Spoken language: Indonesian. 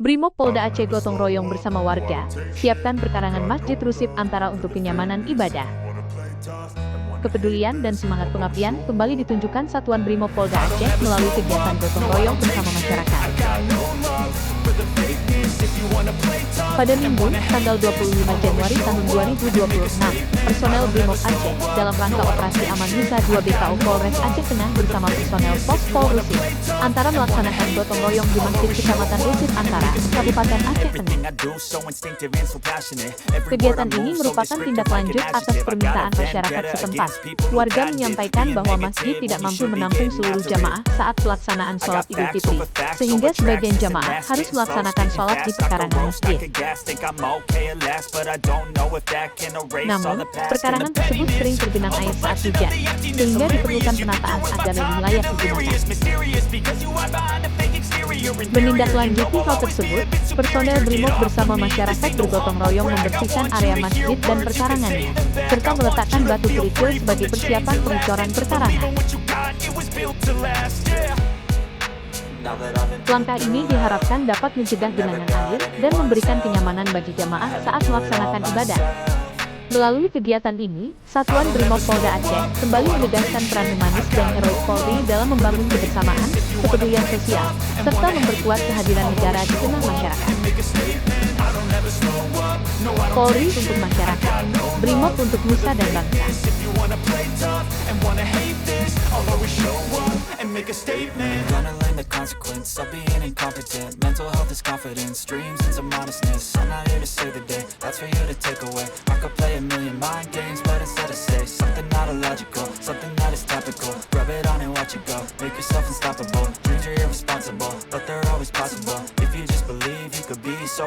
Brimob Polda Aceh gotong royong bersama warga, siapkan perkarangan Masjid Rusif Antara untuk kenyamanan ibadah. Kepedulian dan semangat pengabdian kembali ditunjukkan Satuan Brimob Polda Aceh melalui kegiatan gotong royong bersama masyarakat. Pada Minggu, tanggal 25 Januari tahun 2026, personel Brimob Aceh dalam rangka operasi Aman Nusa 2 BKO Polres Aceh Tengah bersama personel Pos Pol Rusif Antara melaksanakan gotong royong di Masjid Kecamatan Rusif Antara, Kabupaten Aceh Tengah. Kegiatan ini merupakan tindak lanjut atas permintaan masyarakat setempat. Warga menyampaikan bahwa masjid tidak mampu menampung seluruh jamaah saat pelaksanaan sholat Idul Fitri, sehingga sebagian jamaah harus melaksanakan sholat di pekarangan masjid. Namun, pekarangan tersebut sering tergenang air saat hujan, sehingga diperlukan penataan agar lebih layak digunakan. Menindaklanjuti hal tersebut, personel Brimob bersama masyarakat bergotong royong membersihkan area masjid dan perkarangannya, serta meletakkan batu kerikil sebagai persiapan pengecoran perkarangan. Langkah ini diharapkan dapat mencegah genangan air dan memberikan kenyamanan bagi jamaah saat melaksanakan ibadah. Melalui kegiatan ini, Satuan Brimob Polda Aceh kembali menegaskan peran humanis dan heroik Polri dalam membangun kebersamaan, kepedulian sosial, serta memperkuat kehadiran negara di tengah masyarakat. Polri untuk masyarakat, Brimob untuk nusa dan bangsa. Gonna learn the consequence of being incompetent. Mental health is confidence, dreams and some honestness. I'm not here to save the day, that's for you to take away. I could play a million mind games, but instead I say something not illogical, something that is topical. Rub it on and watch it go, make yourself unstoppable. Dreams are irresponsible, but they're always possible. If you just believe, you could be so